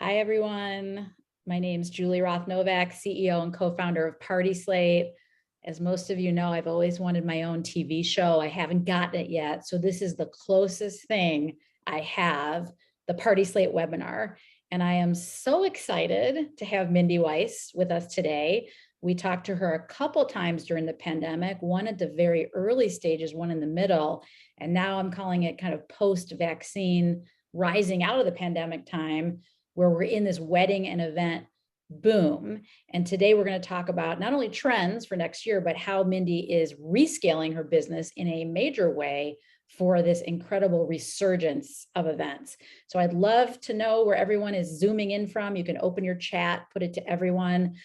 Hi, everyone. My name's Julie Roth-Novak, CEO and co-founder of Party Slate. As most of you know, I've always wanted my own TV show. I haven't gotten it yet. So this is the closest thing I have, the Party Slate webinar. And I am so excited to have Mindy Weiss with us today. We talked to her a couple times during the pandemic, one at the very early stages, one in the middle. And now I'm calling it kind of post-vaccine, rising out of the pandemic time, where we're in this wedding and event boom. And today we're going to talk about not only trends for next year, but how Mindy is rescaling her business in a major way for this incredible resurgence of events. So I'd love to know where everyone is zooming in from. You can open your chat, put it to everyone,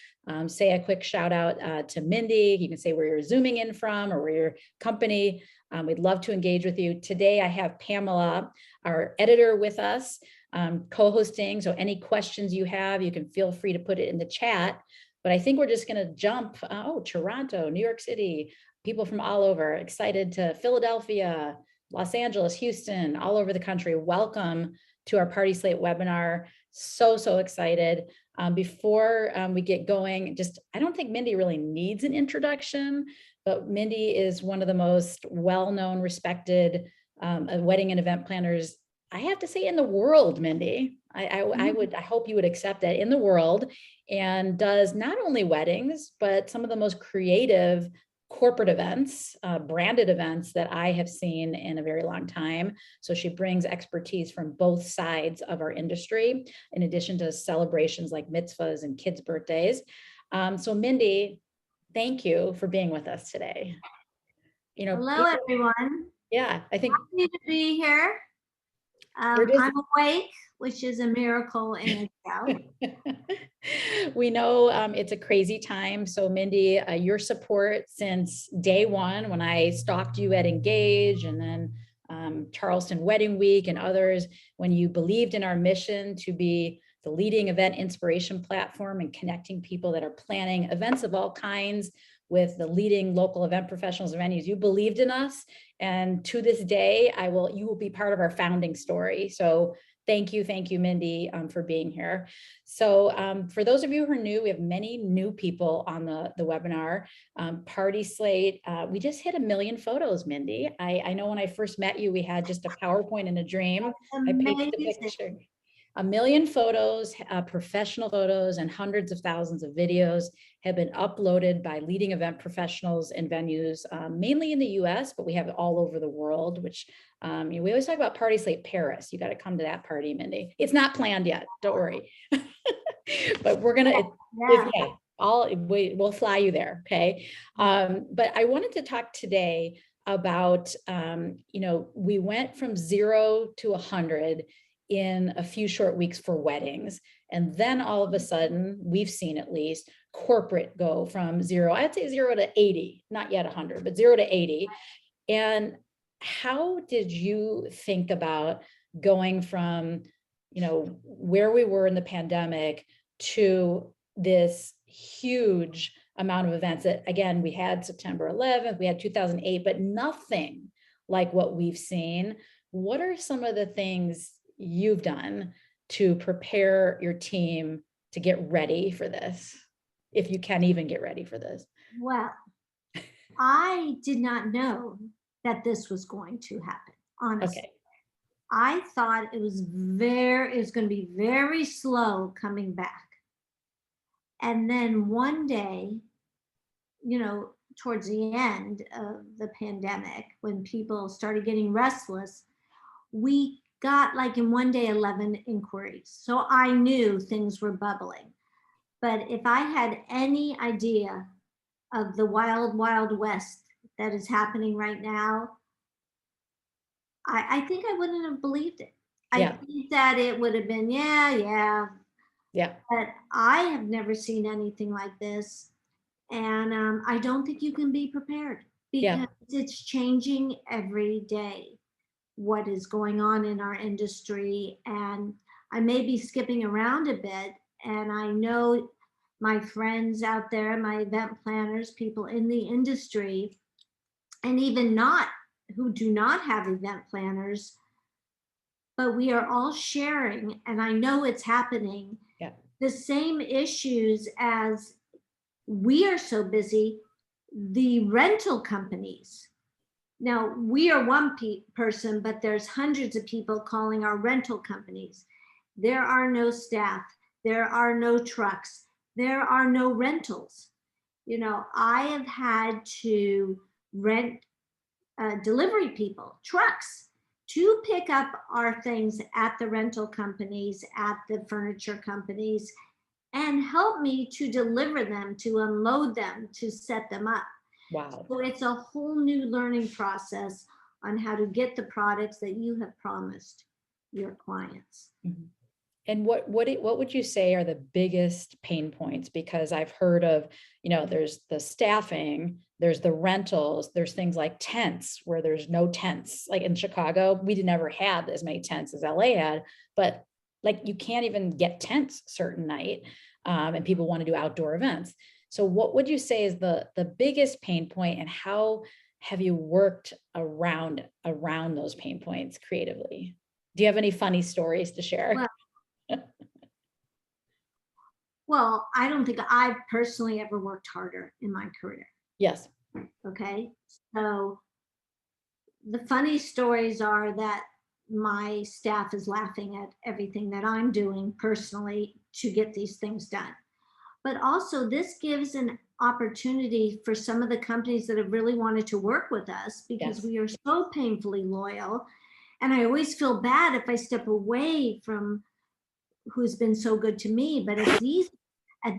say a quick shout out to Mindy. You can say where you're zooming in from or where your company. We'd love to engage with you. Today I have Pamela, our editor, with us, co-hosting. So any questions you have, you can feel free to put it in the chat. But I think we're just going to jump. Toronto, New York City, people from all over, excited to Philadelphia, Los Angeles, Houston, all over the country. Welcome to our Party Slate webinar. So excited. Before we get going, I don't think Mindy really needs an introduction, but Mindy is one of the most well-known, respected wedding and event planners, I have to say, in the world, Mindy. I hope you would accept that, in the world, and does not only weddings, but some of the most creative corporate events, branded events that I have seen in a very long time. So she brings expertise from both sides of our industry, in addition to celebrations like mitzvahs and kids' birthdays. So Mindy, thank you for being with us today. Hello, everyone. Yeah, I think happy to be here. I'm awake, which is a miracle in itself. We know it's a crazy time. So Mindy, your support since day one, when I stalked you at Engage and then Charleston Wedding Week and others, when you believed in our mission to be the leading event inspiration platform and connecting people that are planning events of all kinds with the leading local event professionals and venues. You believed in us. And to this day, you will be part of our founding story. So thank you, Mindy, for being here. So for those of you who are new, we have many new people on the webinar. Party Slate, we just hit 1 million photos, Mindy. I know when I first met you, we had just a PowerPoint and a dream. I picked the picture. 1 million photos, professional photos, and hundreds of thousands of videos have been uploaded by leading event professionals and venues, mainly in the US, but we have it all over the world, which we always talk about Party Slate Paris. You got to come to that party, Mindy. It's not planned yet, don't worry. But we're going to, we'll fly you there, okay? But I wanted to talk today about, we went from 0 to 100 in a few short weeks for weddings. And then all of a sudden, we've seen at least corporate go from 0, I'd say 0 to 80, not yet 100, but 0 to 80. And how did you think about going from, where we were in the pandemic to this huge amount of events that, again, we had September 11th, we had 2008, but nothing like what we've seen? What are some of the things you've done to prepare your team to get ready for this, if you can even get ready for this? Well, I did not know that this was going to happen, honestly. Okay. I thought it was going to be very slow coming back. And then one day, towards the end of the pandemic, when people started getting restless, we got, like, in one day, 11 inquiries. So I knew things were bubbling. But if I had any idea of the wild, wild west that is happening right now, I think I wouldn't have believed it. I think that it would have been, yeah. But I have never seen anything like this. And I don't think you can be prepared, because it's changing every day what is going on in our industry. And I may be skipping around a bit, and I know my friends out there, my event planners, people in the industry, and even who do not have event planners, but we are all sharing, and I know it's happening, the same issues as we are so busy, the rental companies. Now, we are one person, but there's hundreds of people calling our rental companies. There are no staff. There are no trucks. There are no rentals. You know, I have had to rent delivery people, trucks, to pick up our things at the rental companies, at the furniture companies, and help me to deliver them, to unload them, to set them up. Wow. So it's a whole new learning process on how to get the products that you have promised your clients. Mm-hmm. And what would you say are the biggest pain points? Because I've heard of, you know, there's the staffing, there's the rentals, there's things like tents where there's no tents. Like in Chicago, we never had as many tents as LA had, but like you can't even get tents certain night, and people want to do outdoor events. So what would you say is the biggest pain point, and how have you worked around those pain points creatively? Do you have any funny stories to share? Well, I don't think I've personally ever worked harder in my career. Yes. Okay. So the funny stories are that my staff is laughing at everything that I'm doing personally to get these things done. But also, this gives an opportunity for some of the companies that have really wanted to work with us, because we are so painfully loyal. And I always feel bad if I step away from who's been so good to me. But at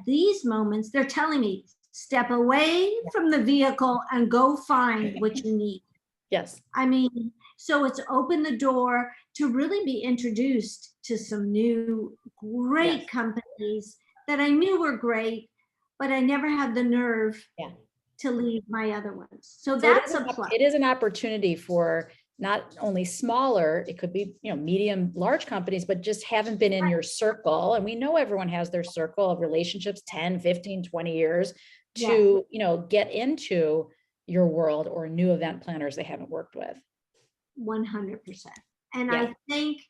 these moments, they're telling me, step away from the vehicle and go find what you need. Yes. I mean, so it's opened the door to really be introduced to some new great companies that I knew were great, but I never had the nerve to leave my other ones. So that's a plus. It is an opportunity for not only smaller, it could be, you know, medium, large companies, but just haven't been in your circle. And we know everyone has their circle of relationships, 10, 15, 20 years to, you know, get into your world, or new event planners they haven't worked with. 100%. And I think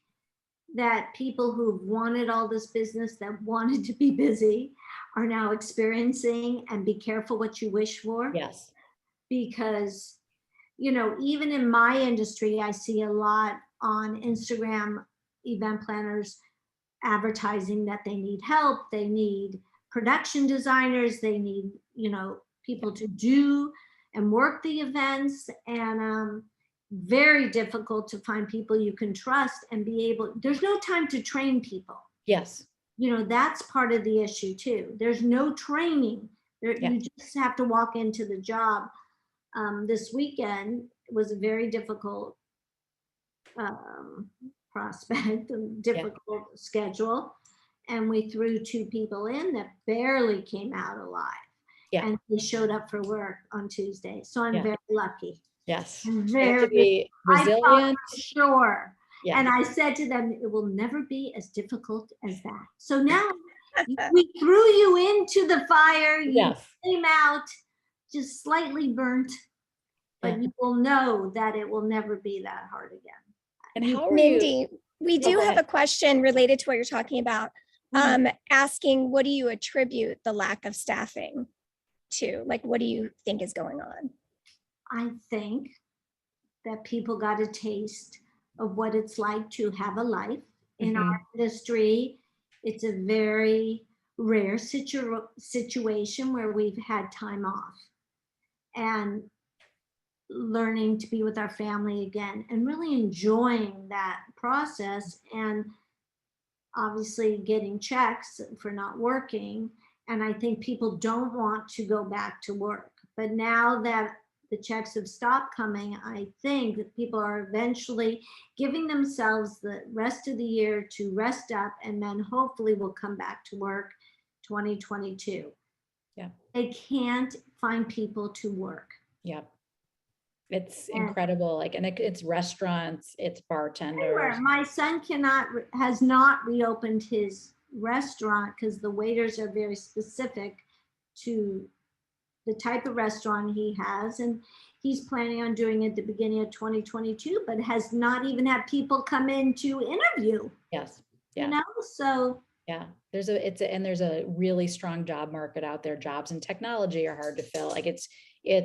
that people who've wanted all this business, that wanted to be busy, are now experiencing, and be careful what you wish for. Yes. Because, you know, even in my industry, I see a lot on Instagram, event planners advertising that they need help, they need production designers, they need, you know, people to do and work the events, and very difficult to find people you can trust and be able, there's no time to train people. Yes. You know, that's part of the issue too. There's no training. You just have to walk into the job. This weekend was a very difficult prospect, difficult schedule. And we threw 2 people in that barely came out alive. And they showed up for work on Tuesday. So I'm very lucky. Yes. I'm you have to be resilient. Sure. And I said to them, it will never be as difficult as that. So now we threw you into the fire. You came out just slightly burnt, but you will know that it will never be that hard again. And how are Mindy, we do have a question related to what you're talking about. Asking, what do you attribute the lack of staffing to? Like, what do you think is going on? I think that people got a taste of what it's like to have a life in our industry. It's a very rare situation where we've had time off, and learning to be with our family again, and really enjoying that process, and obviously getting checks for not working. And I think people don't want to go back to work. But now that the checks have stopped coming, I think that people are eventually giving themselves the rest of the year to rest up, and then hopefully will come back to work 2022. They can't find people to work. It's incredible. Like, and it's restaurants, it's bartenders. My son has not reopened his restaurant because the waiters are very specific to the type of restaurant he has, and he's planning on doing it at the beginning of 2022, but has not even had people come in to interview. Yes. Yeah. You know, so. Yeah, there's a really strong job market out there. Jobs in technology are hard to fill. Like it's, you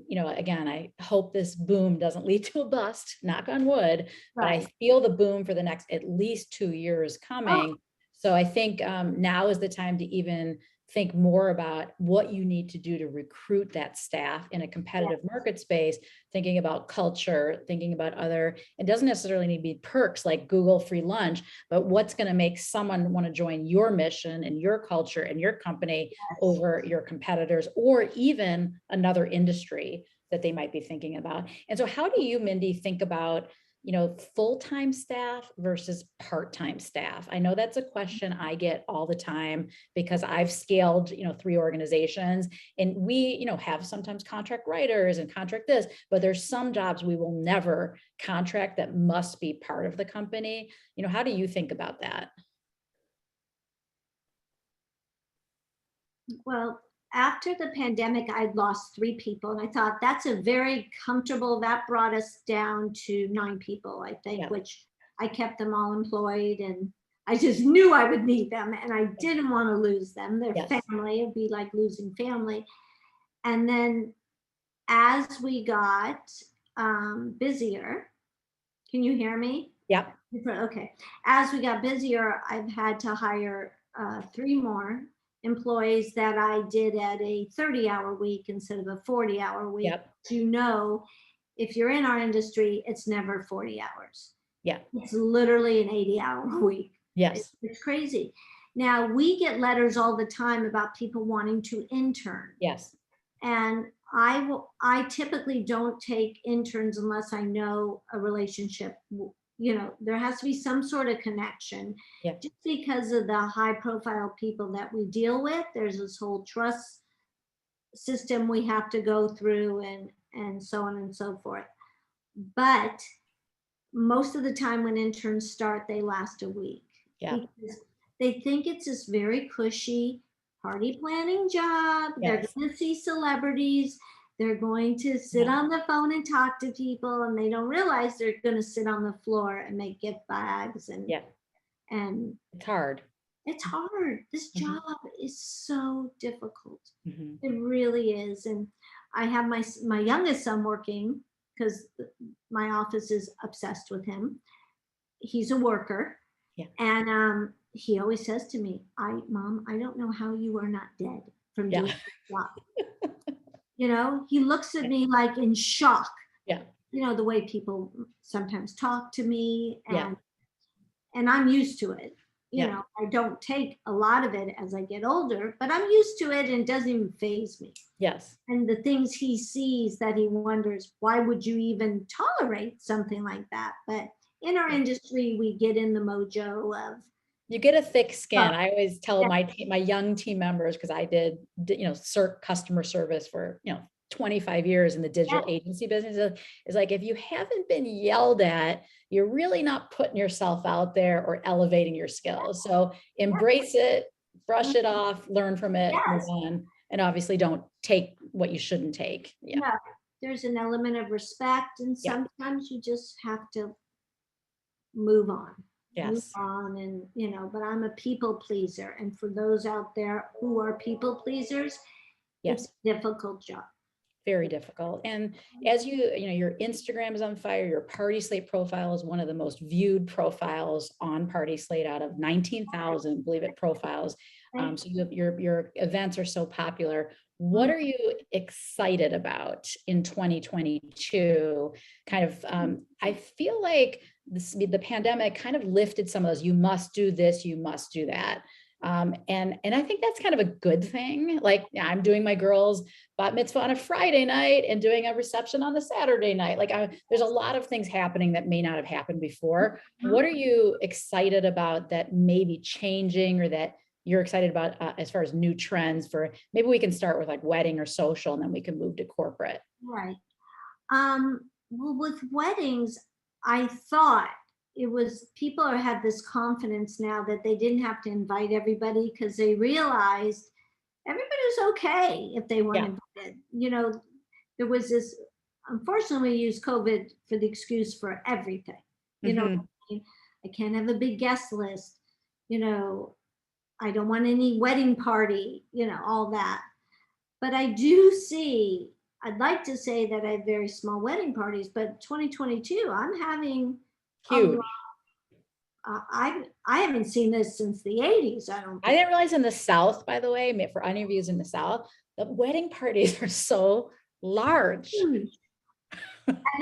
know, again, I hope this boom doesn't lead to a bust, knock on wood, but I feel the boom for the next at least 2 years coming. So I think now is the time to even think more about what you need to do to recruit that staff in a competitive market space, thinking about culture, thinking about other, it doesn't necessarily need to be perks like Google free lunch, but what's going to make someone want to join your mission and your culture and your company over your competitors, or even another industry that they might be thinking about. And so how do you, Mindy, think about, you know, full-time staff versus part-time staff? I know that's a question I get all the time because I've scaled, you know, 3 organizations, and we, you know, have sometimes contract writers and contract this, but there's some jobs we will never contract that must be part of the company. You know, how do you think about that? Well, after the pandemic, I'd lost 3 people, and I thought that's a very comfortable, that brought us down to 9 people, I think, which I kept them all employed, and I just knew I would need them, and I didn't want to lose them. Their family, it'd be like losing family. And then as we got busier, can you hear me? Yep. Okay. As we got busier, I've had to hire 3 more employees that I did at a 30-hour week instead of a 40-hour week. You know, if you're in our industry, it's never 40 hours. Yeah. It's literally an 80-hour week. Yes. It's crazy. Now, we get letters all the time about people wanting to intern. Yes. And I typically don't take interns unless I know a relationship. You know, there has to be some sort of connection. Just because of the high profile people that we deal with, there's this whole trust system we have to go through, and so on and so forth. But most of the time when interns start, they last a week. Because they think it's this very cushy party planning job. They're going to see celebrities. They're going to sit on the phone and talk to people, and they don't realize they're going to sit on the floor and make gift bags. And and it's hard. It's hard. This job is so difficult. It really is. And I have my youngest son working because my office is obsessed with him. He's a worker. And he always says to me, Mom, I don't know how you are not dead from doing this job. You know, he looks at me like in shock. You know, the way people sometimes talk to me, and I'm used to it. You know, I don't take a lot of it as I get older, but I'm used to it, and it doesn't even faze me. And the things he sees that he wonders, why would you even tolerate something like that? But in our industry, we get in the mojo of, you get a thick skin. I always tell my young team members, because I did, you know, customer service for, you know, 25 years in the digital agency business, is like, if you haven't been yelled at, you're really not putting yourself out there or elevating your skills. So embrace it, brush it off, learn from it, move on, and obviously don't take what you shouldn't take. There's an element of respect, and sometimes you just have to move on. Move on, and you know, but I'm a people pleaser, and for those out there who are people pleasers, it's a difficult job. Very difficult. And as you know, your Instagram is on fire. Your Party Slate profile is one of the most viewed profiles on Party Slate out of 19,000, believe it, profiles. So your events are so popular. What are you excited about in 2022? Kind of, I feel like the pandemic kind of lifted some of those, you must do this, you must do that. And I think that's kind of a good thing. Like, I'm doing my girls' bat mitzvah on a Friday night and doing a reception on the Saturday night. Like, there's a lot of things happening that may not have happened before. What are you excited about that may be changing, or that you're excited about as far as new trends? For maybe we can start with like wedding or social, and then we can move to corporate. Right. Well, with weddings, I thought it was, people had this confidence now that they didn't have to invite everybody, because they realized everybody was okay if they weren't invited. You know, there was this unfortunately, we use COVID for the excuse for everything. You know, I can't have a big guest list. You know, I don't want any wedding party, you know, all that. But I do see, I'd like to say that I have very small wedding parties, but 2022, I'm having Huge. I haven't seen this since the 80s. I didn't realize in the South, by the way, for any of you in the South, the wedding parties are so large. And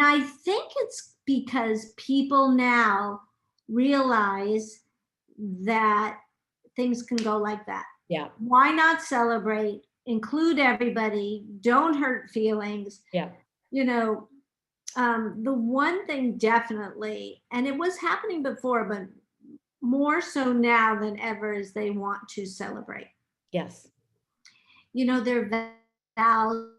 I think it's because people now realize that things can go like that. Yeah. Why not celebrate, include everybody, don't hurt feelings. Yeah. You know, the one thing definitely, and it was happening before, but more so now than ever, is they want to celebrate. Yes. You know, their vows.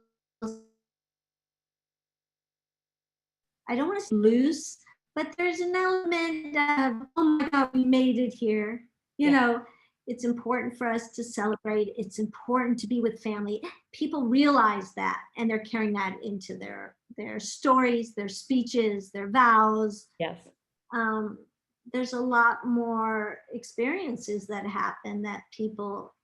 I don't want to lose, but there's an element of, oh my God, we made it here. You know, it's important for us to celebrate. It's important to be with family. People realize that, and they're carrying that into their stories, their speeches, their vows. Yes. There's a lot more experiences that happen that people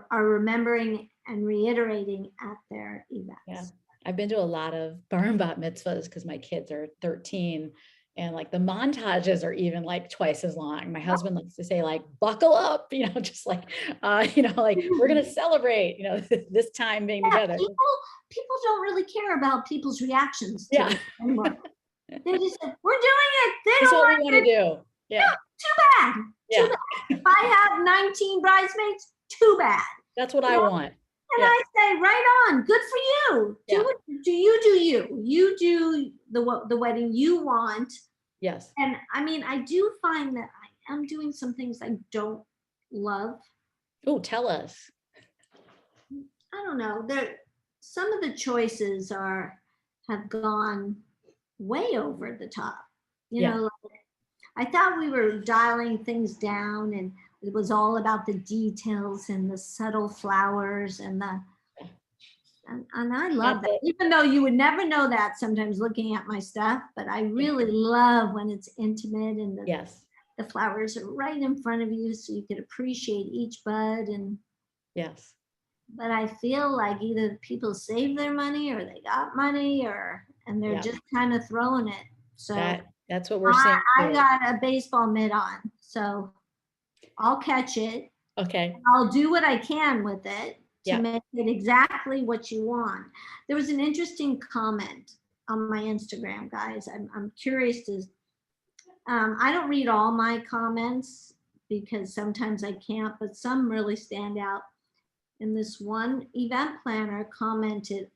are remembering and reiterating at their events. Yeah. I've been to a lot of bar and bat mitzvahs because my kids are 13, and like the montages are even like twice as long. My husband likes to say like, buckle up, you know, just like, you know, like we're going to celebrate, you know, this time being together. People don't really care about people's reactions to it anymore. They just said, we're doing it. That's what we want to do. Yeah. No, too bad. Too bad. If I have 19 bridesmaids, too bad. That's what I want. And I say, right on, good for you. Do you. You do the wedding you want. Yes. And I mean, I do find that I am doing some things I don't love. Oh, tell us. I don't know. Some of the choices have gone way over the top. You know, like, I thought we were dialing things down, and it was all about the details and the subtle flowers and I love that. Even though you would never know that sometimes looking at my stuff, but I really love when it's intimate and the flowers are right in front of you so you could appreciate each bud. And but I feel like either people save their money or they got money and they're just kind of throwing it. So that's what we're seeing. I got a baseball mitt on, so I'll catch it. Okay. I'll do what I can with it to make it exactly what you want. There was an interesting comment on my Instagram, guys. I'm curious to, I don't read all my comments because sometimes I can't, but some really stand out. And this one event planner commented,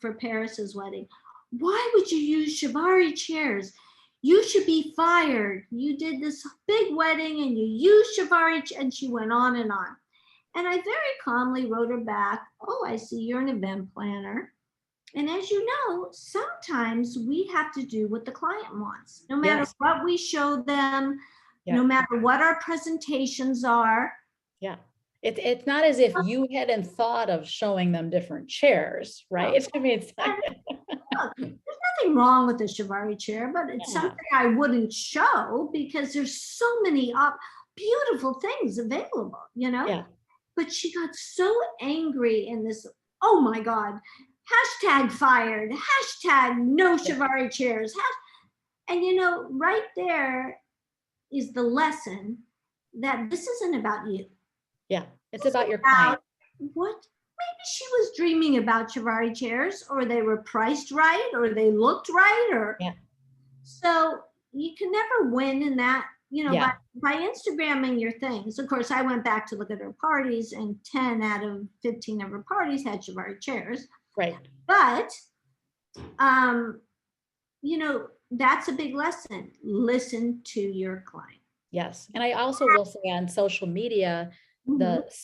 for Paris's wedding, why would you use Chiavari chairs? You should be fired. You did this big wedding and you used Chiavari. And she went on and on. And I very calmly wrote her back, I see you're an event planner. And as you know, sometimes we have to do what the client wants, no matter what we show them, no matter what our presentations are. Yeah. It's not as if you hadn't thought of showing them different chairs, right? I mean, it's like, there's nothing wrong with the Chiavari chair, but it's something I wouldn't show because there's so many beautiful things available, you know? Yeah. But she got so angry in this, oh my God, hashtag fired, hashtag no Chiavari chairs. And you know, right there is the lesson that this isn't about you. Yeah, it's about your client. What? Maybe she was dreaming about Chiavari chairs, or they were priced right, or they looked right, so you can never win in that, you know, by Instagramming your things. Of course, I went back to look at her parties, and 10 out of 15 of her parties had Chiavari chairs. Right. But, you know, that's a big lesson. Listen to your client. Yes. And I also will say on social media,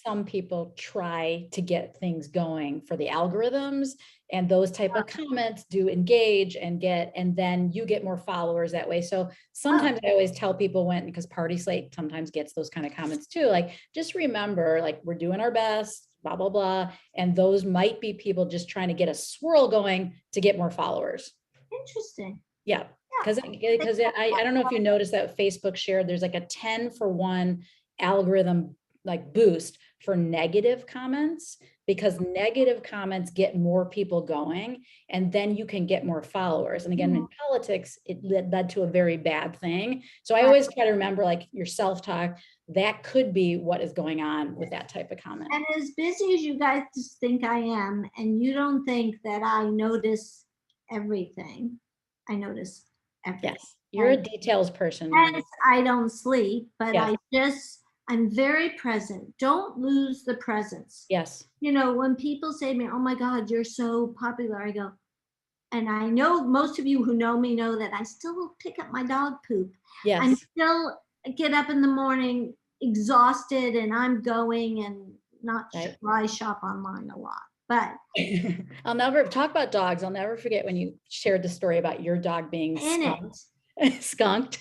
some people try to get things going for the algorithms, and those type of comments do engage and then you get more followers that way. So sometimes I always tell people because Party Slate sometimes gets those kind of comments too, like, just remember, like, we're doing our best. blah, blah, blah. And those might be people just trying to get a swirl going to get more followers. Interesting. Yeah. Because I don't know if you noticed that Facebook shared, there's like a 10-for-1 algorithm like boost for negative comments, because negative comments get more people going and then you can get more followers. And again, in politics, it led to a very bad thing. So I always try to remember, like, your self-talk, that could be what is going on with that type of comment. And as busy as you guys just think I am, and you don't think that I notice everything, I notice everything. Yes, you're a details person. Yes, I don't sleep, but Yes. I'm very present. Don't lose the presence. Yes. You know, when people say to me, oh my God, you're so popular, I go, and I know most of you who know me know that I still pick up my dog poop. Yes. I still get up in the morning exhausted, and I'm going and not I shop online a lot. But I'll never talk about dogs. I'll never forget when you shared the story about your dog being skunked.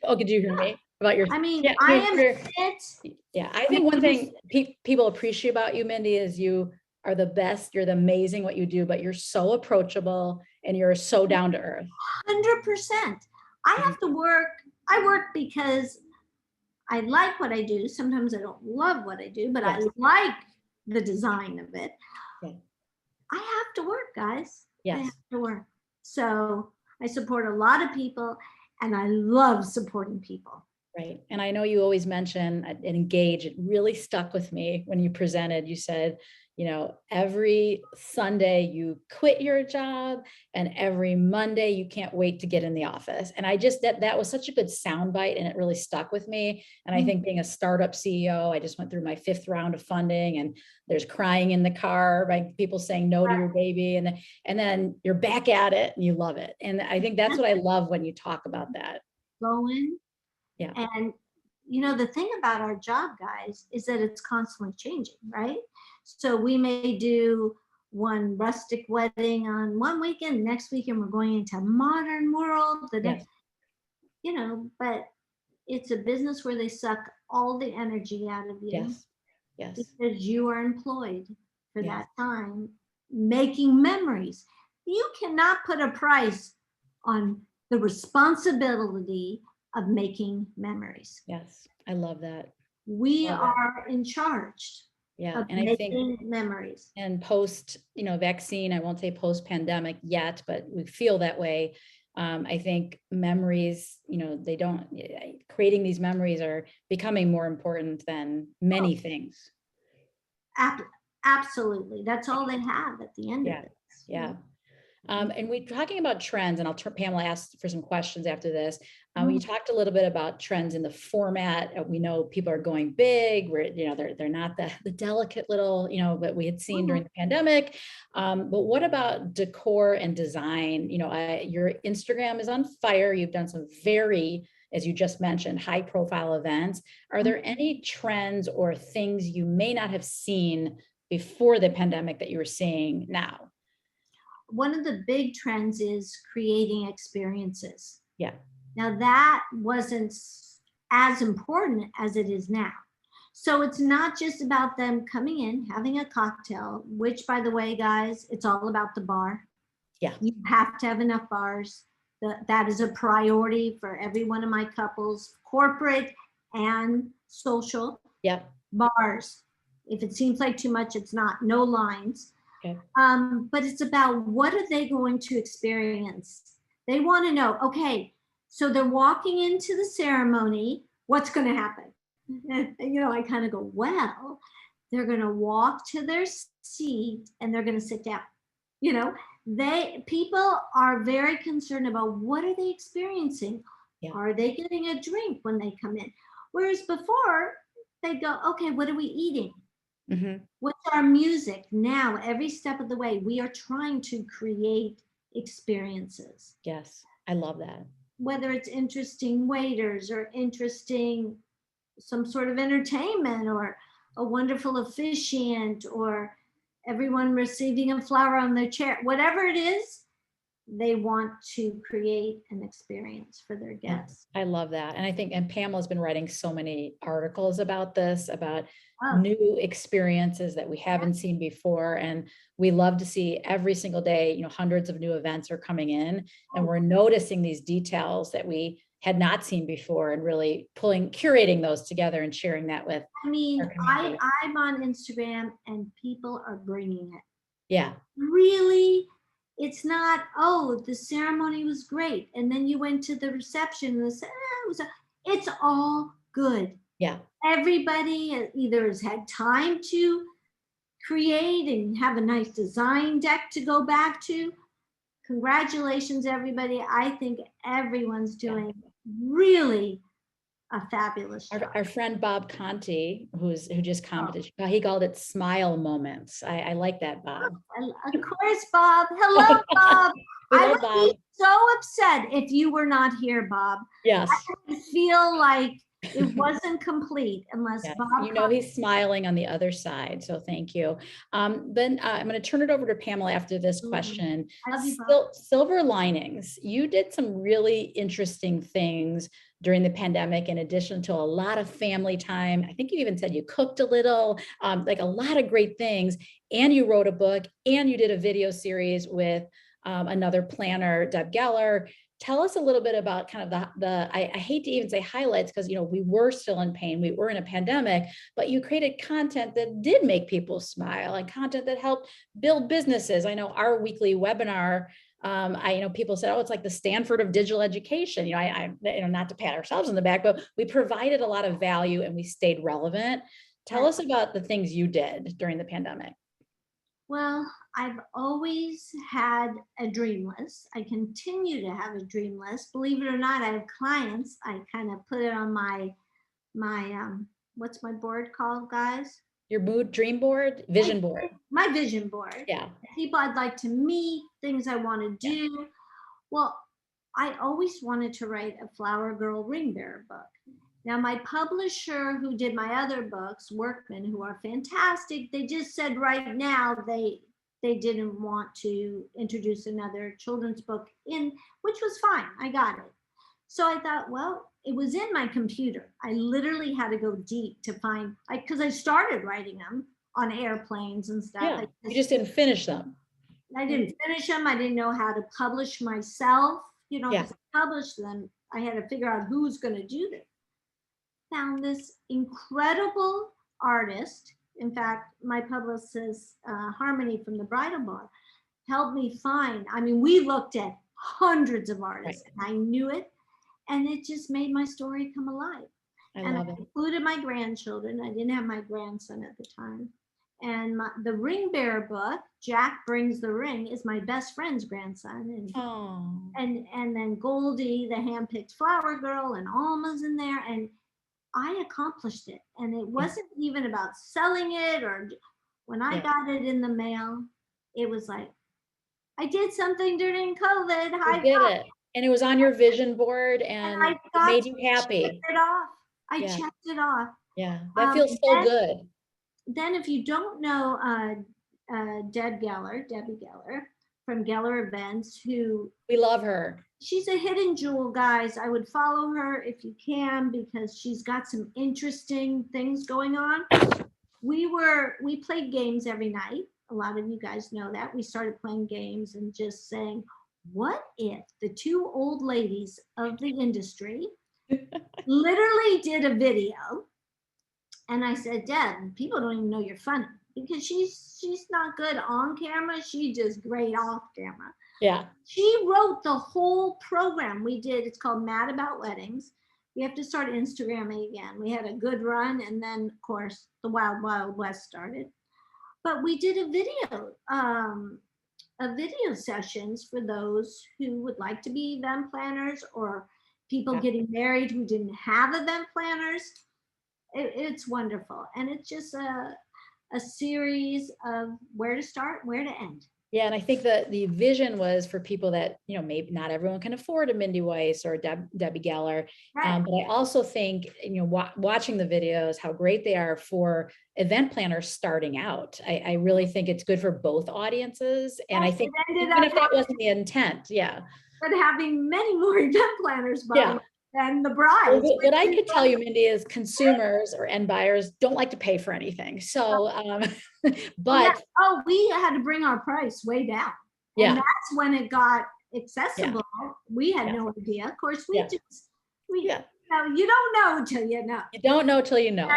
Oh, could you hear me about your? I mean, yeah, I am fit. Yeah, I think one thing people appreciate about you, Mindy, is you are the best. You're the amazing what you do, but you're so approachable and you're so down to earth. 100%. I have to work. I work because I like what I do. Sometimes I don't love what I do, but I like the design of it. I have to work, guys. I have to work. So I support a lot of people, and I love supporting people. Right. And I know you always mention and engage. It really stuck with me when you presented. You said, you know, every Sunday you quit your job and every Monday you can't wait to get in the office. And I just, that was such a good soundbite, and it really stuck with me. And I think being a startup CEO, I just went through my 5th round of funding, and there's crying in the car, right? People saying no to your baby. And then you're back at it and you love it. And I think that's what I love when you talk about that. Going. Yeah. And you know, the thing about our job, guys, is that it's constantly changing, right? So we may do one rustic wedding on one weekend, next weekend we're going into modern world, you know, but it's a business where they suck all the energy out of you. Yes. Because you are employed for that time, making memories. You cannot put a price on the responsibility of making memories. Yes, I love that. We are in charge. Yeah, of and I think memories. And post, you know, vaccine, I won't say post-pandemic yet, but we feel that way. I think memories, you know, creating these memories are becoming more important than many things. Absolutely. That's all they have at the end of it. Yeah. And we're talking about trends, and Pamela asked for some questions after this. We talked a little bit about trends in the format. We know people are going big, where, you know, they're not the delicate little, you know, that we had seen during the pandemic. But what about decor and design? You know, your Instagram is on fire. You've done some very, as you just mentioned, high profile events. Are there any trends or things you may not have seen before the pandemic that you were seeing now? One of the big trends is creating experiences. Yeah. Now that wasn't as important as it is now. So it's not just about them coming in, having a cocktail, which, by the way, guys, it's all about the bar. Yeah. You have to have enough bars. That is a priority for every one of my couples, corporate and social. Yeah. Bars. If it seems like too much, it's not. No lines. Okay. But it's about, what are they going to experience? They want to know, okay, so they're walking into the ceremony, what's going to happen? And, you know, I kind of go, well, they're going to walk to their seat and they're going to sit down. You know, people are very concerned about, what are they experiencing? Yeah. Are they getting a drink when they come in? Whereas before, they go, okay, what are we eating? Mm-hmm. What's our music? Now, every step of the way, we are trying to create experiences. Yes, I love that. Whether it's interesting waiters or interesting, some sort of entertainment, or a wonderful officiant, or everyone receiving a flower on their chair, whatever it is, they want to create an experience for their guests. I love that. And I think, and Pamela's been writing so many articles about this, about Oh. new experiences that we haven't seen before. And we love to see every single day, you know, hundreds of new events are coming in, and we're noticing these details that we had not seen before, and really curating those together and sharing that with. I mean, our community. I'm on Instagram and people are bringing it. Yeah. Really, it's not, oh, the ceremony was great, and then you went to the reception and said, it's all good. Yeah. Everybody either has had time to create and have a nice design deck to go back to. Congratulations, everybody. I think everyone's doing really a fabulous job. Our friend Bob Conti, who just commented, he called it smile moments. I like that, Bob. Of course, Bob. Hello, Bob. I would Bob. be so upset if you were not here, Bob. Yes. I would feel like it wasn't complete unless Bob. You know, he's smiling on the other side. So thank you. Then I'm going to turn it over to Pamela after this question. I love you, Bob. Silver linings. You did some really interesting things during the pandemic, in addition to a lot of family time. I think you even said you cooked a little, like a lot of great things. And you wrote a book, and you did a video series with another planner, Deb Geller. Tell us a little bit about kind of I hate to even say highlights, because, you know, we were still in pain. We were in a pandemic, but you created content that did make people smile, and content that helped build businesses. I know our weekly webinar, people said, oh, it's like the Stanford of digital education. Not to pat ourselves on the back, but we provided a lot of value and we stayed relevant. Tell us about the things you did during the pandemic. Well, I've always had a dream list. I continue to have a dream list. Believe it or not, I have clients. I kind of put it on my what's my board called, guys? Your dream board, vision board. My vision board. Yeah. People I'd like to meet, things I want to do. Yeah. Well, I always wanted to write a Flower Girl Ring Bearer book. Now, my publisher, who did my other books, Workman, who are fantastic, they just said right now they didn't want to introduce another children's book in, which was fine. I got it. So I thought, well, it was in my computer. I literally had to go deep to find, because I started writing them on airplanes and stuff. Yeah, you just didn't finish them. I didn't finish them. I didn't know how to publish myself. Yeah. To publish them, I had to figure out who's going to do this. Found this incredible artist. In fact, my publicist, Harmony from the Bridal Bar, helped me find, we looked at hundreds of artists, right. And I knew it. And it just made my story come alive. I included my grandchildren. I didn't have my grandson at the time. And the Ring Bearer book, Jack Brings the Ring, is my best friend's grandson. And then Goldie, the handpicked flower girl, and Alma's in there. And I accomplished it. And it wasn't even about selling it, or when I got it in the mail, it was like, I did something during COVID. I did it. And it was on your vision board, and it made you happy. I checked it off. Yeah, that feels so good. Then if you don't know Debbie Geller from Geller Events, who we love her. She's a hidden jewel, guys. I would follow her if you can, because she's got some interesting things going on. We played games every night. A lot of you guys know that. We started playing games and just saying, what if the two old ladies of the industry literally did a video? And I said, Deb, people don't even know you're funny, because she's not good on camera. She's just great off camera. Yeah. She wrote the whole program we did. It's called Mad About Weddings. We have to start Instagramming again. We had a good run, and then of course the Wild Wild West started. But we did a video sessions for those who would like to be event planners, or people getting married who didn't have event planners. It's wonderful. And it's just a series of where to start, where to end. Yeah, and I think that the vision was for people that, you know, maybe not everyone can afford a Mindy Weiss or a Debbie Geller. Right. But I also think, you know, watching the videos, how great they are for event planners starting out. I really think it's good for both audiences. And I think even if that wasn't the intent, but having many more event planners buying than the brides. Well, what I could tell you, Mindy, is consumers or end buyers don't like to pay for anything. So, but we had to bring our price way down. And that's when it got accessible. We had no idea. Of course, you know, you don't know till you know. You don't know till you know.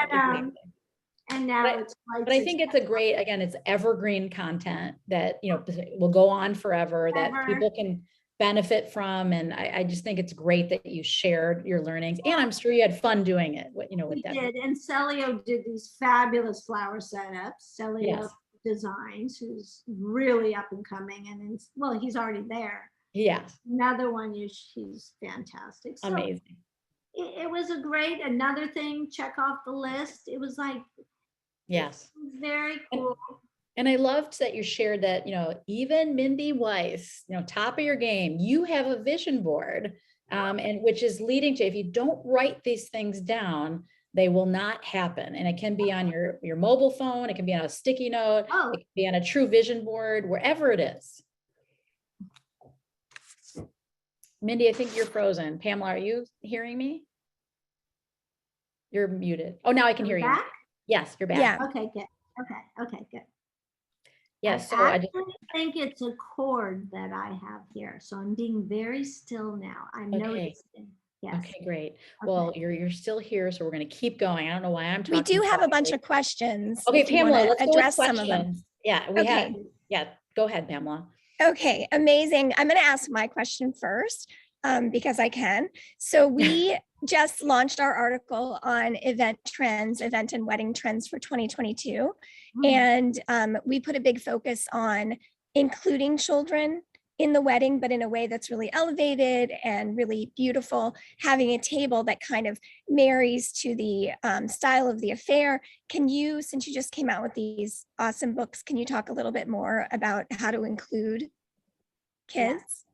And now but I think it's a great, again, it's evergreen content that, you know, will go on forever, that people can benefit from. And I just think it's great that you shared your learnings, and I'm sure you had fun doing it, you know, with that. We did, and Celio did these fabulous flower setups. Celio Designs, who's really up and coming, and well, he's already there. Another one, he's fantastic. So amazing. It was another thing, check off the list. It was like, it was very cool. And I loved that you shared that, you know, even Mindy Weiss, you know, top of your game, you have a vision board, and which is leading to, if you don't write these things down, they will not happen. And it can be on your mobile phone, it can be on a sticky note, it can be on a true vision board, wherever it is. Mindy, I think you're frozen. Pamela, are you hearing me? You're muted. Oh, now I can hear you. Yes, you're back. Yeah. Okay, good. Okay, good. Yes, I actually think it's a cord that I have here. So I'm being very still now. I'm noticing. Yes. Okay, great. Well, you're still here, so we're going to keep going. I don't know why I'm talking. We do have a bunch of questions. Okay, Pamela, let's address go with some of them. Yeah, we have. Yeah, go ahead, Pamela. Okay, amazing. I'm going to ask my question first, because I can. So we just launched our article on event and wedding trends for 2022. And we put a big focus on including children in the wedding, but in a way that's really elevated and really beautiful, having a table that kind of marries to the style of the affair. Can you, since you just came out with these awesome books, can you talk a little bit more about how to include kids?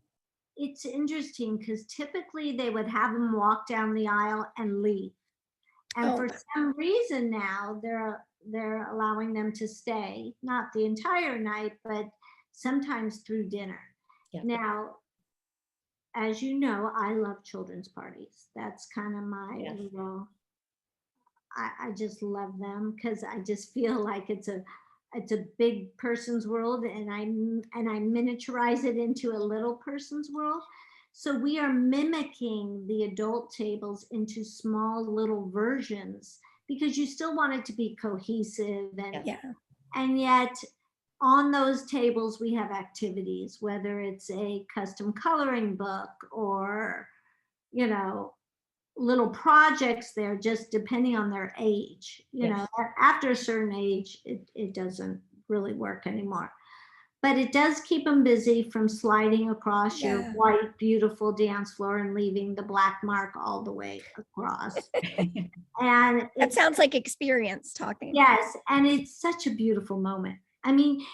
It's interesting because typically they would have them walk down the aisle and leave. And for some reason now they're allowing them to stay, not the entire night, but sometimes through dinner. Now, as you know, I love children's parties. That's kind of my little, I just love them because I just feel like it's a big person's world, and I miniaturize it into a little person's world. So we are mimicking the adult tables into small little versions because you still want it to be cohesive, and yet on those tables we have activities, whether it's a custom coloring book or, you know, little projects there, just depending on their age. You know, after a certain age, it doesn't really work anymore. But it does keep them busy from sliding across your white, beautiful dance floor and leaving the black mark all the way across. And it sounds like experience talking. Yes, and it's such a beautiful moment. I mean,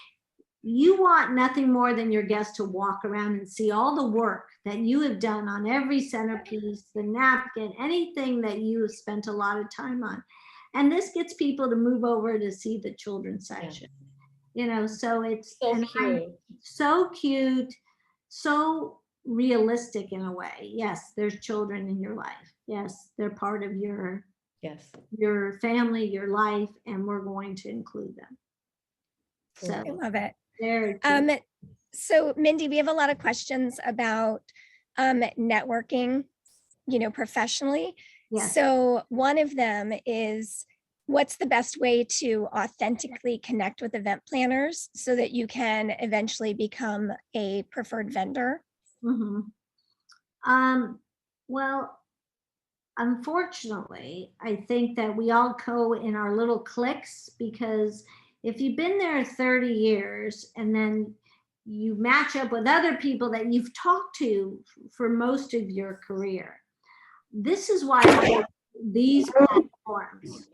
you want nothing more than your guests to walk around and see all the work that you have done on every centerpiece, the napkin, anything that you have spent a lot of time on. And this gets people to move over to see the children's section. You know, so it's so cute, so realistic in a way. Yes, there's children in your life. Yes, they're part of your family, your life, and we're going to include them. So I love it. Very cute. So Mindy, we have a lot of questions about networking, you know, professionally. So one of them is, what's the best way to authentically connect with event planners so that you can eventually become a preferred vendor? Well, unfortunately, I think that we all go in our little cliques, because if you've been there 30 years and then you match up with other people that you've talked to for most of your career, this is why I like these platforms,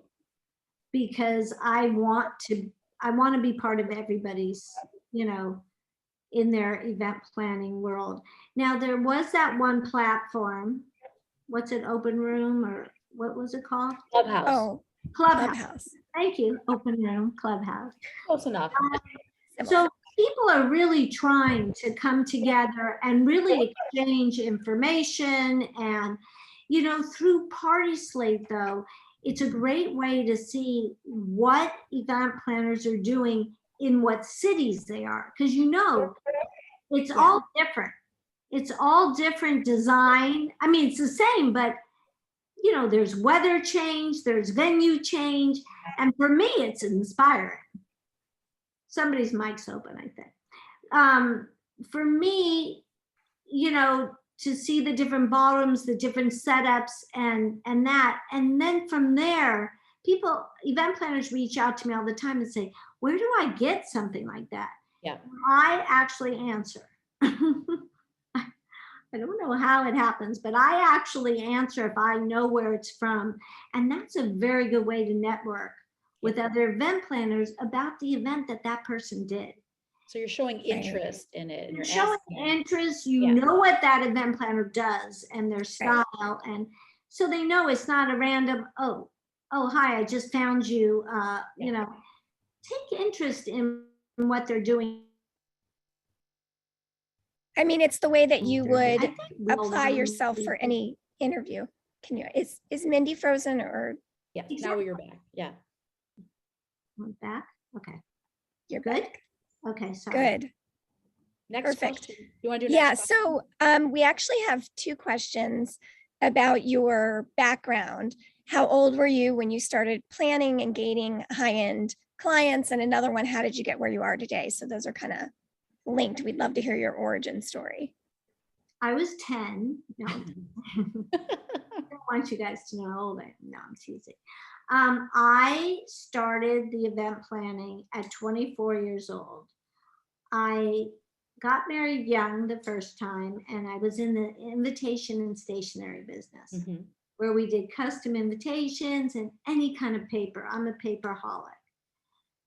because I want to be part of everybody's, you know, in their event planning world. Now, there was that one platform, what's it, Open Room, or what was it called? Clubhouse. Oh, Clubhouse. Thank you, Open Room, Clubhouse. Close enough. So people are really trying to come together and really exchange information. And, you know, through Party Slate, though, it's a great way to see what event planners are doing in what cities they are. Because, you know, it's all different. It's all different design. I mean, it's the same, but, you know, there's weather change, there's venue change. And for me, it's inspiring. Somebody's mic's open, I think. For me, you know, to see the different ballrooms, the different setups, and that, and then from there, people, event planners reach out to me all the time and say, where do I get something like that? Yeah. I actually answer. I don't know how it happens, but I actually answer if I know where it's from. And that's a very good way to network with other event planners about the event that that person did. So you're showing interest in it. And you're showing interest, you know what that event planner does and their style. And so they know it's not a random, oh, hi, I just found you, you know, take interest in what they're doing. I mean, it's the way that you would apply yourself for any interview. Can you, is Mindy frozen or? Yeah, now you're back. Yeah. I'm back. Okay. You're good. Back. Okay. Sorry. Good. Next Perfect. question. You want to do next question? So we actually have two questions about your background. How old were you when you started planning and gating high-end clients? And another one, how did you get where you are today? So those are kind of linked. We'd love to hear your origin story. I was 10. No, I don't want you guys to know how old I am. No, I'm teasing. I started the event planning at 24 years old. I got married young the first time, and I was in the invitation and stationery business where we did custom invitations and any kind of paper. I'm a paperholic.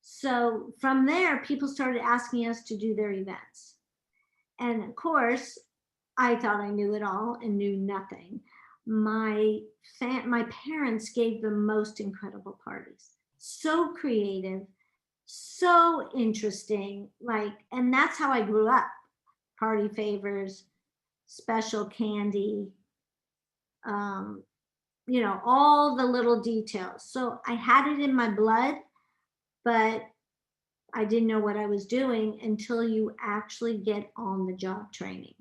So from there, people started asking us to do their events. And of course, I thought I knew it all and knew nothing. My parents gave the most incredible parties. So creative, so interesting, and that's how I grew up. Party favors, special candy, you know, all the little details. So I had it in my blood, but I didn't know what I was doing until you actually get on the job training.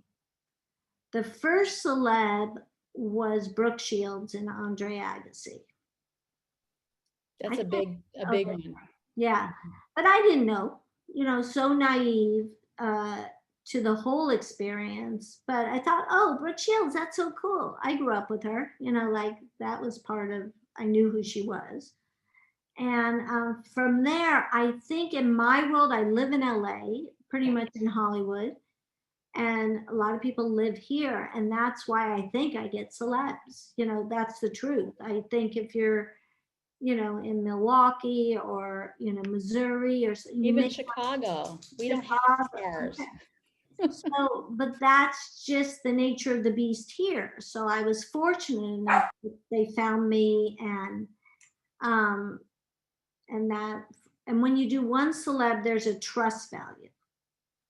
The first celeb was Brooke Shields and Andre Agassi. That's a big one. Yeah, but I didn't know, you know, so naive to the whole experience. But I thought, oh, Brooke Shields, that's so cool. I grew up with her, you know, that was part of, I knew who she was. And from there, I think in my world, I live in LA, pretty much in Hollywood. And a lot of people live here. And that's why I think I get celebs. You know, that's the truth. I think if you're, you know, in Milwaukee or, you know, Missouri or even Chicago, we don't have stars. So, but that's just the nature of the beast here. So I was fortunate enough that they found me, and when you do one celeb, there's a trust value.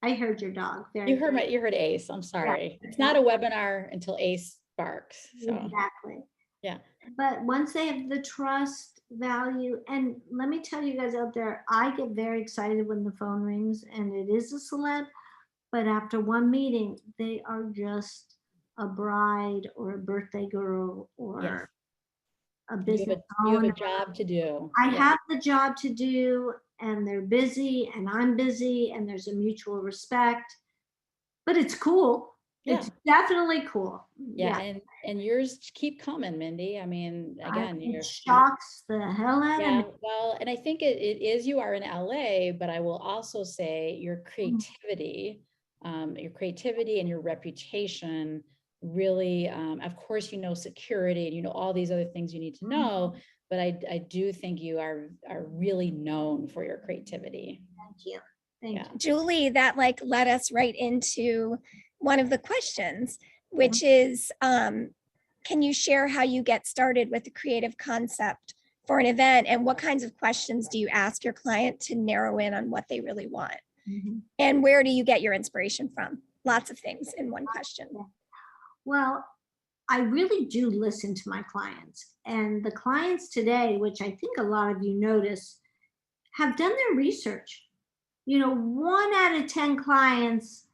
I heard your dog. You heard Ace. I'm sorry. Yeah. It's not a webinar until Ace barks. So. Exactly. Yeah. But once they have the trust value, and let me tell you guys out there, I get very excited when the phone rings and it is a celeb, but after one meeting, they are just a bride or a birthday girl or a business owner. You have a job to do. I have the job to do, and they're busy and I'm busy, and there's a mutual respect, but it's cool. Yeah. It's definitely cool. Yeah. And yours keep coming, Mindy. I mean, again, it shocks the hell out of me. Well, and I think it is, you are in LA, but I will also say your creativity and your reputation really, of course, you know, security and you know all these other things you need to know, but I do think you are really known for your creativity. Thank you. Thank Yeah. you. Julie, that like led us right into one of the questions, which is, can you share how you get started with the creative concept for an event, and what kinds of questions do you ask your client to narrow in on what they really want? Mhm. And where do you get your inspiration from? Lots of things in one question. Well, I really do listen to my clients, and the clients today, which I think a lot of you notice, have done their research. 1 out of 10 clients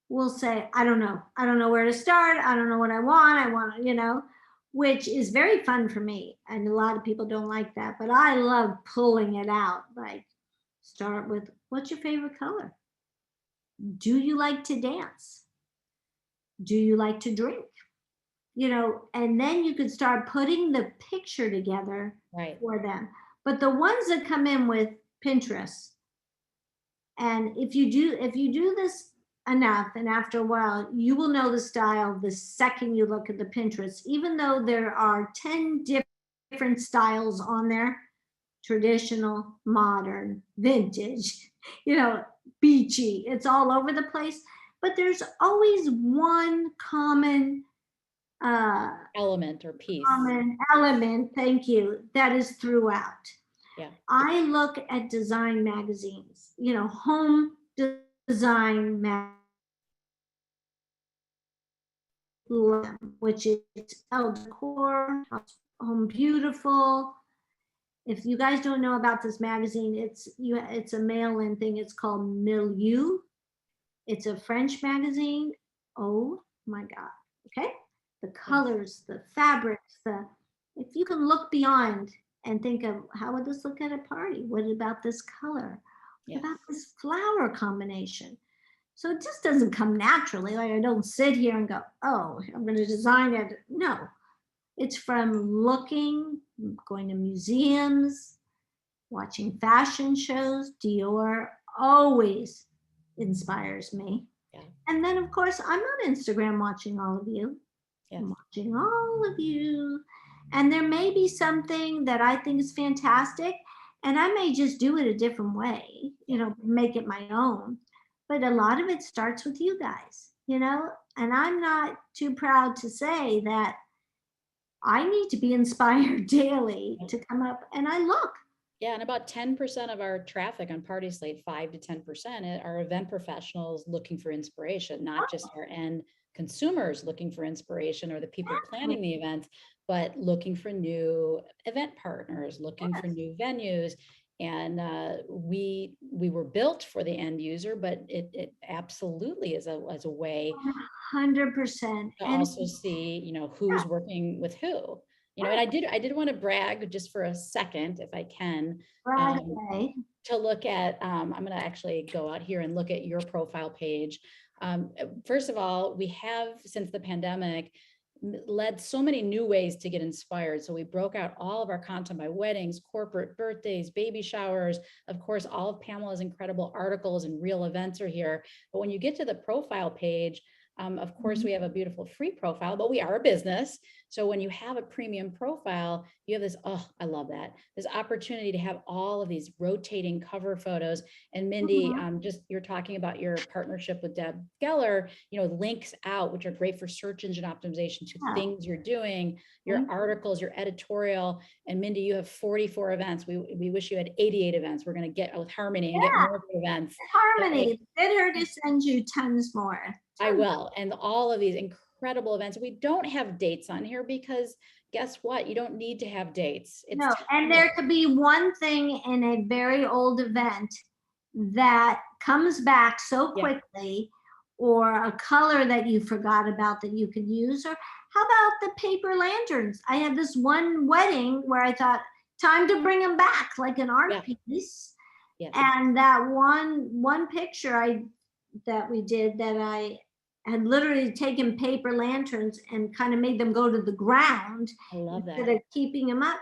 will say, I don't know. I don't know where to start. I don't know what I want, which is very fun for me. And a lot of people don't like that, but I love pulling it out. Like, start with, what's your favorite color? Do you like to dance? Do you like to drink? And then you could start putting the picture together for them. But the ones that come in with Pinterest, and if you do this enough, and after a while, you will know the style the second you look at the Pinterest, even though there are 10 different styles on there: traditional, modern, vintage, beachy. It's all over the place. But there's always one common element or piece. Common element, thank you, that is throughout. Yeah. I look at design magazines, home design which is El Decor, Home Beautiful. If you guys don't know about this magazine, it's a mail-in thing. It's called Milieu. It's a French magazine. Oh my God. Okay. The colors, the fabrics, if you can look beyond and think of, how would this look at a party? What about this color? What about this flower combination? So it just doesn't come naturally. Like, I don't sit here and go, oh, I'm going to design it. No, it's from looking, going to museums, watching fashion shows. Dior always inspires me. Yeah. And then, of course, I'm on Instagram watching all of you. Yes. I'm watching all of you. And there may be something that I think is fantastic, and I may just do it a different way, make it my own. But a lot of it starts with you guys, and I'm not too proud to say that I need to be inspired daily to come up, and I look. Yeah, and about 10% of our traffic on Party Slate, 5 to 10%, are event professionals looking for inspiration, not just our end consumers looking for inspiration or the people planning the events, but looking for new event partners, looking for new venues. And we were built for the end user, but it absolutely is a way 100%. to also see, who's working with who. And I did want to brag just for a second, if I can, to look at, I'm going to actually go out here and look at your profile page. First of all, we have, since the pandemic, led so many new ways to get inspired. So we broke out all of our content by weddings, corporate birthdays, baby showers. Of course, all of Pamela's incredible articles and real events are here. But when you get to the profile page, of course, we have a beautiful free profile, but we are a business. So when you have a premium profile, you have this, oh, I love that, this opportunity to have all of these rotating cover photos. And Mindy, just you're talking about your partnership with Deb Geller, links out, which are great for search engine optimization to things you're doing, your articles, your editorial. And Mindy, you have 44 events. We wish you had 88 events. We're going to get with Harmony and get more events. Harmony, get her to send you tons more. I will. And all of these incredible events. We don't have dates on here because guess what? You don't need to have dates. No, and there could be one thing in a very old event that comes back so quickly, or a color that you forgot about that you could use, or how about the paper lanterns? I had this one wedding where I thought, time to bring them back, like an art piece. Yes. And that one picture that we did, that I had literally taken paper lanterns and kind of made them go to the ground. I love that. Instead of keeping them up,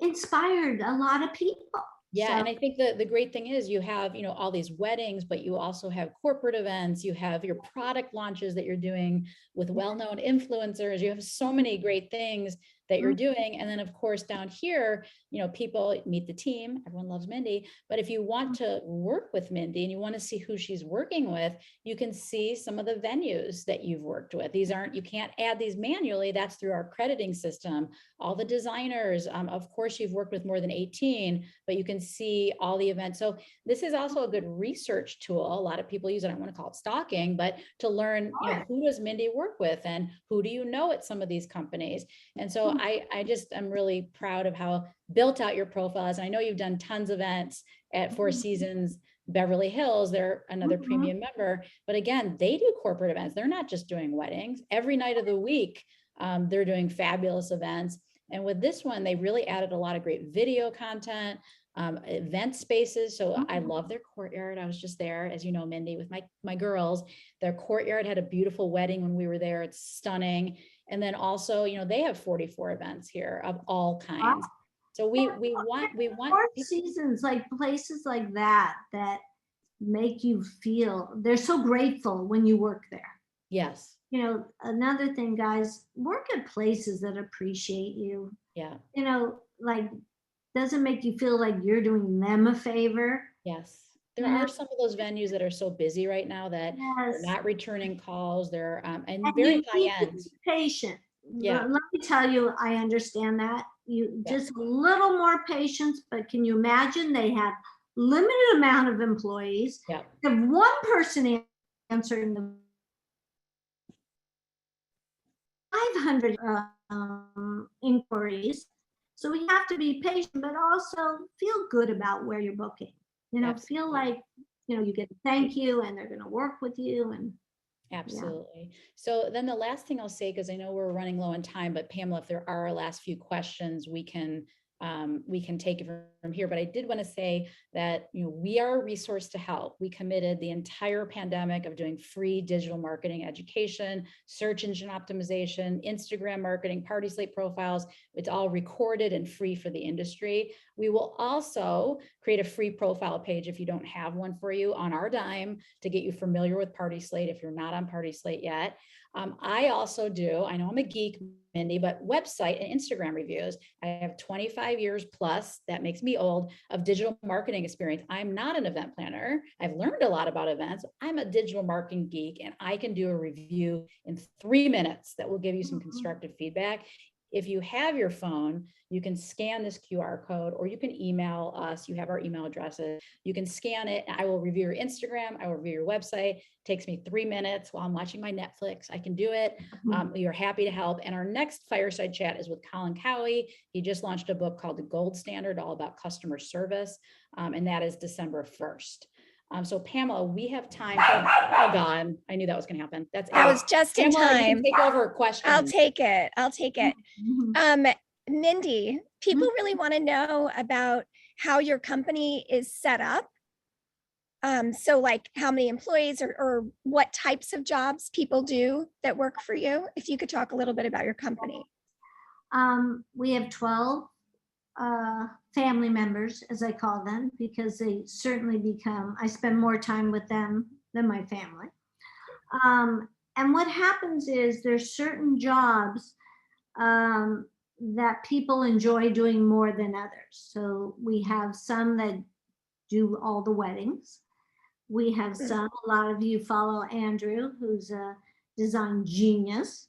inspired a lot of people. Yeah, so, and I think the great thing is you have, all these weddings, but you also have corporate events, you have your product launches that you're doing with well-known influencers, you have so many great things that you're doing. And then of course, down here, people meet the team, everyone loves Mindy, but if you want to work with Mindy and you want to see who she's working with, you can see some of the venues that you've worked with. You can't add these manually, that's through our crediting system. All the designers, of course, you've worked with more than 18, but you can see all the events. So this is also a good research tool. A lot of people use it, I don't want to call it stalking, but to learn, who does Mindy work with and who do you know at some of these companies? And so I'm really proud of how built out your profile is. I know you've done tons of events at Four Seasons Beverly Hills. They're another premium member, but again, they do corporate events. They're not just doing weddings. Every night of the week, they're doing fabulous events. And with this one, they really added a lot of great video content, event spaces. So I love their courtyard. I was just there, as you know, Mindy, with my girls. Their courtyard had a beautiful wedding when we were there. It's stunning. And then also, they have 44 events here of all kinds. So we want Four Seasons, like places like that make you feel, they're so grateful when you work there. Yes. Another thing, guys, work at places that appreciate you. Yeah. Like, doesn't make you feel like you're doing them a favor. Yes. There are some of those venues that are so busy right now that they're not returning calls. They're and very high end. Patient. Yeah. Let me tell you, I understand that. Just a little more patience, but can you imagine they have limited amount of employees? Yeah. They have one person answering the 500 inquiries. So we have to be patient, but also feel good about where you're booking. Feel like, you get a thank you and they're going to work with you. And absolutely. So then the last thing I'll say, because I know we're running low on time, but Pamela, if there are our last few questions, we can take it from here. But I did want to say that, we are a resource to help. We committed the entire pandemic of doing free digital marketing education, search engine optimization, Instagram marketing, party slate profiles. It's all recorded and free for the industry. We will also create a free profile page if you don't have one for you on our dime to get you familiar with Party Slate if you're not on Party Slate yet. I also do, I know I'm a geek, Mindy, but website and Instagram reviews. I have 25 years plus, that makes me old, of digital marketing experience. I'm not an event planner. I've learned a lot about events. I'm a digital marketing geek, and I can do a review in 3 minutes that will give you some constructive feedback. If you have your phone, you can scan this QR code or you can email us. You have our email addresses. You can scan it. I will review your Instagram. I will review your website. It takes me 3 minutes while I'm watching my Netflix. I can do it. We are happy to help. And our next fireside chat is with Colin Cowie. He just launched a book called The Gold Standard, all about customer service. And that is December 1st. So Pamela, we have time. Oh God, I knew that was going to happen. That was just in Pamela, time. You can take over questions. I'll take it. Mindy, people really want to know about how your company is set up. So like how many employees or what types of jobs people do that work for you. If you could talk a little bit about your company. We have 12 family members, as I call them, because they certainly I spend more time with them than my family. And what happens is there's certain jobs that people enjoy doing more than others. So we have some that do all the weddings. We have some, a lot of you follow Andrew, who's a design genius,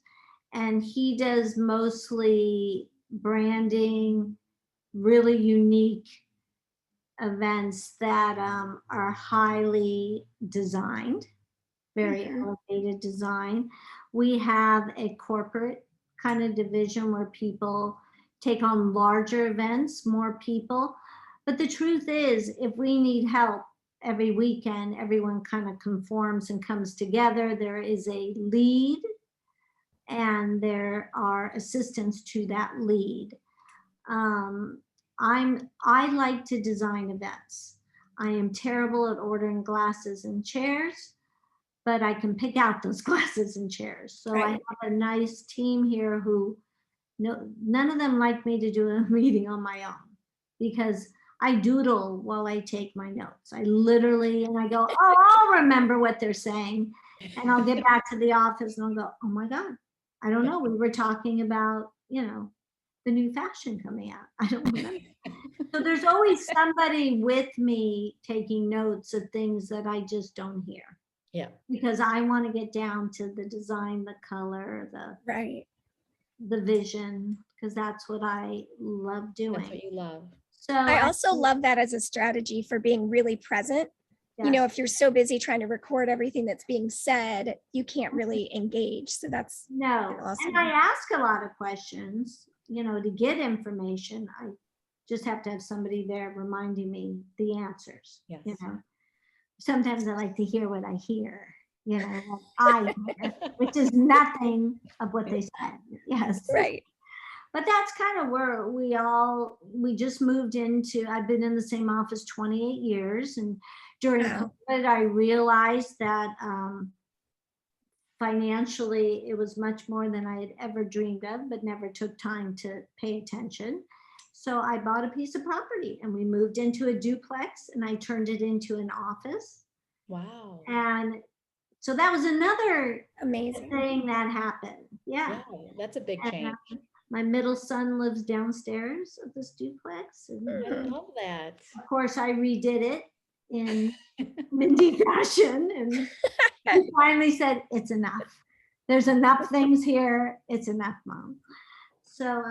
and he does mostly branding, really unique events that are highly designed, very elevated design. We have a corporate kind of division where people take on larger events, more people. But the truth is, if we need help every weekend, everyone kind of conforms and comes together. There is a lead and there are assistants to that lead. I like to design events. I am terrible at ordering glasses and chairs, but I can pick out those glasses and chairs. So I have a nice team here who, none of them like me to do a meeting on my own because I doodle while I take my notes. I literally, and I go, oh, I'll remember what they're saying. And I'll get back to the office and I'll go, oh my God, I don't know. We were talking about, the new fashion coming out. I don't remember. So there's always somebody with me taking notes of things that I just don't hear. Yeah. Because I want to get down to the design, the color, the vision, because that's what I love doing. That's what you love. So I also love that as a strategy for being really present. You know, if you're so busy trying to record everything that's being said, you can't really engage. So that's awesome. And I ask a lot of questions, you know, to get information. I just have to have somebody there reminding me the answers. Yes. You know, sometimes I like to hear what I hear, you know, what I hear, which is nothing of what they said. Yes. Right. But that's kind of where we just moved into. I've been in the same office 28 years. And during COVID, I realized that financially, it was much more than I had ever dreamed of, but never took time to pay attention. So I bought a piece of property and we moved into a duplex and I turned it into an office. Wow. And so that was another amazing thing that happened. Yeah. That's a big change. My middle son lives downstairs of this duplex. And I love that. of course, I redid it in Mindy fashion. And he finally said, it's enough. There's enough things here. It's enough, Mom. So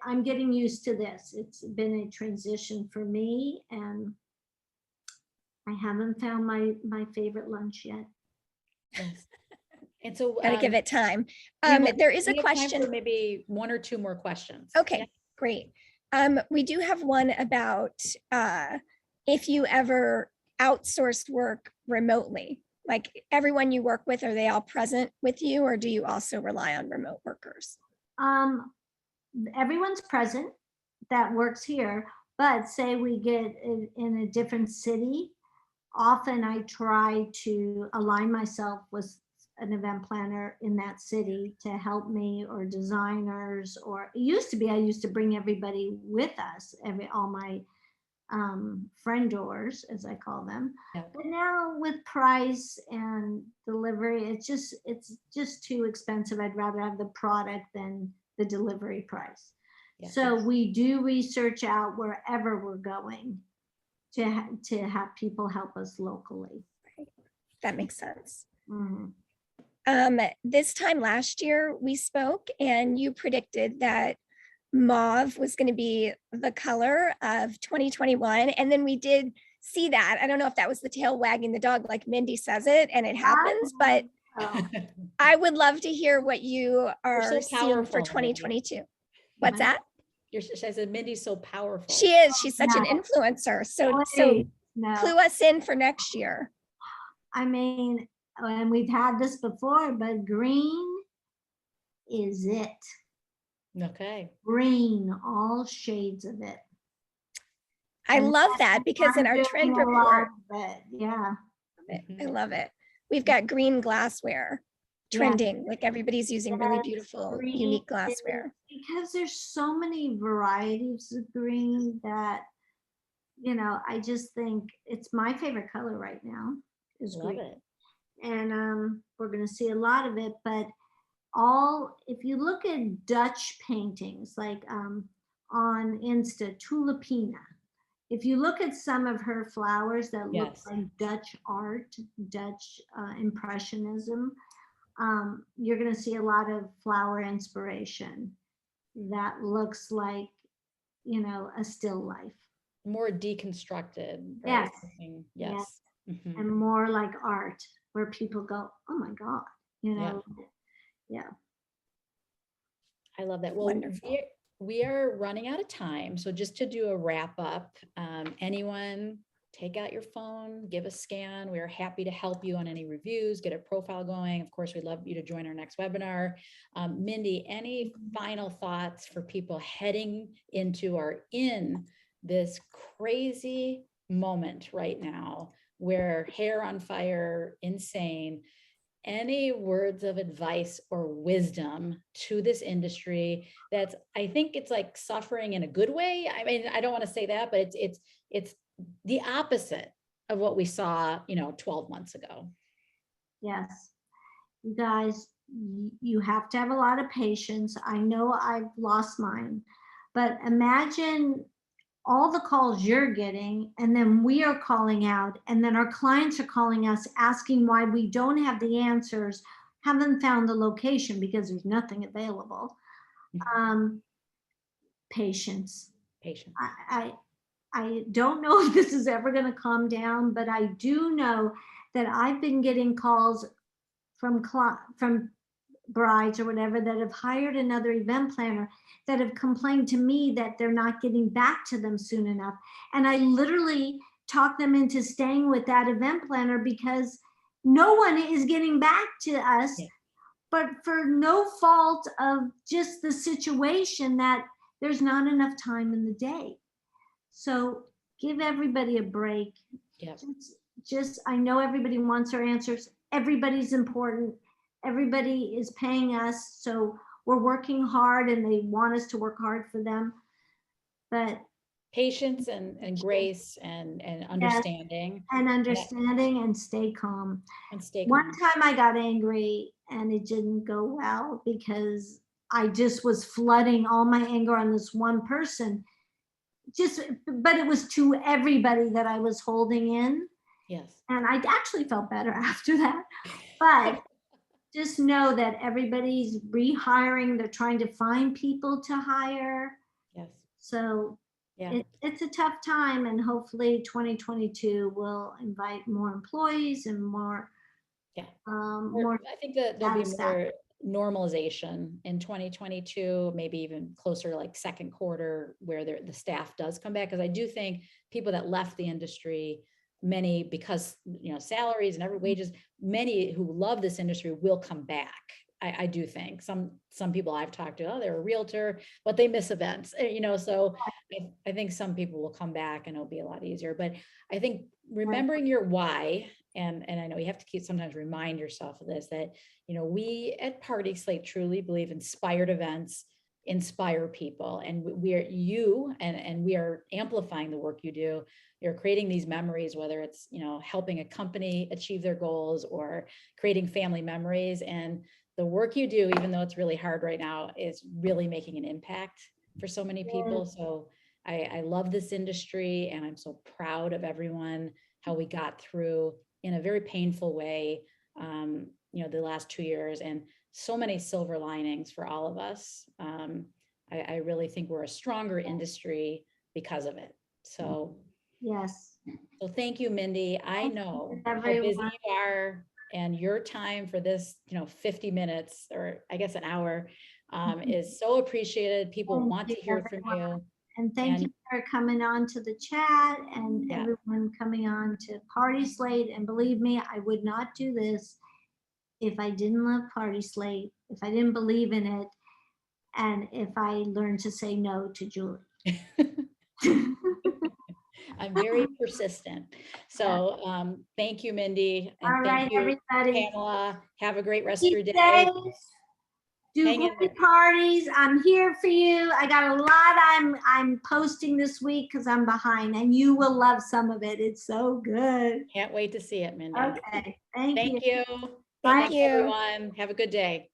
I'm getting used to this. It's been a transition for me. And I haven't found my favorite lunch yet. Yes. And so gotta give it time. There is a question. For maybe one or two more questions. Okay, great. We do have one about if you ever outsourced work remotely, like everyone you work with, are they all present with you, or do you also rely on remote workers? Everyone's present that works here, but say we get in a different city, often I try to align myself with an event planner in that city to help me, or designers, or it used to be I used to bring everybody with us, all my friendors, as I call them. Yeah. But now with price and delivery, it's just too expensive. I'd rather have the product than the delivery price. Yeah. So we do research out wherever we're going to have people help us locally. That makes sense. Mm-hmm. This time last year we spoke and you predicted that mauve was going to be the color of 2021. And then we did see that. I don't know if that was the tail wagging the dog, like Mindy says it, and it happens, but I would love to hear what you are seeing for 2022. Mindy. What's that? I said Mindy's so powerful. She is. She's such an influencer. So clue us in for next year. I mean, and we've had this before, but green is it. Okay. Green, all shades of it. I love that because in our trend report, yeah, I love it. We've got green glassware trending, like everybody's using really beautiful, unique glassware. Because there's so many varieties of green that, you know, I just think it's my favorite color right now is green. Love it. And we're going to see a lot of it, but if you look at Dutch paintings, like on Insta, Tulipina, if you look at some of her flowers that look like Dutch art, Dutch impressionism, you're going to see a lot of flower inspiration that looks like, you know, a still life. More deconstructed. Right? Yes. Yes. Mm-hmm. And more like art, where people go, oh my God, you know. Yeah. I love that. Well, we are running out of time. So just to do a wrap up, anyone take out your phone, give a scan. We are happy to help you on any reviews, get a profile going. Of course, we'd love you to join our next webinar. Mindy, any final thoughts for people heading into or in this crazy moment right now where hair on fire, insane? Any words of advice or wisdom to this industry that's, I think it's like suffering in a good way. I mean, I don't want to say that, but it's the opposite of what we saw, 12 months ago. Yes. You guys, you have to have a lot of patience. I know I've lost mine, but imagine all the calls you're getting, and then we are calling out, and then our clients are calling us asking why we don't have the answers, haven't found the location because there's nothing available. Patience. Patience. I don't know if this is ever going to calm down, but I do know that I've been getting calls from brides or whatever that have hired another event planner that have complained to me that they're not getting back to them soon enough. And I literally talk them into staying with that event planner because no one is getting back to us, but for no fault of just the situation that there's not enough time in the day. So give everybody a break. Just, I know everybody wants our answers. Everybody's important. Everybody is paying us. So we're working hard and they want us to work hard for them. But patience and grace and understanding. And understanding and stay calm. And stay calm. One time I got angry and it didn't go well because I just was flooding all my anger on this one person. But it was to everybody that I was holding in. Yes. And I actually felt better after that. But just know that everybody's rehiring. They're trying to find people to hire. Yes. So it's a tough time, and hopefully 2022 will invite more employees and more. More. I think that there'll be more normalization in 2022, maybe even closer to like second quarter where the staff does come back. Because I do think people that left the industry, many because salaries and every wages, many who love this industry will come back. I do think some people I've talked to, they're a realtor, but they miss events, so I think some people will come back and it'll be a lot easier. But I think remembering your why, and I know you have to sometimes remind yourself of this, that, we at Party Slate truly believe inspired events inspire people, and we are amplifying the work you do. You're creating these memories, whether it's, helping a company achieve their goals or creating family memories. And the work you do, even though it's really hard right now, is really making an impact for so many people. So I love this industry, and I'm so proud of everyone, how we got through in a very painful way, the last 2 years, and so many silver linings for all of us. I really think we're a stronger industry because of it. So yes. So thank you, Mindy. I know how busy you are, and your time for this, 50 minutes, or I guess an hour, is so appreciated. People want to hear from you. And thank you for coming on to the chat, and everyone coming on to Party Slate. And believe me, I would not do this if I didn't love Party Slate, if I didn't believe in it, and if I learned to say no to Julie. I'm very persistent. So thank you, Mindy. And all right, you, everybody. Pamela. Have a great rest of your day. Do great parties. I'm here for you. I got a lot I'm posting this week because I'm behind, and you will love some of it. It's so good. Can't wait to see it, Mindy. Okay. Thank you. Thank you, everyone. Have a good day.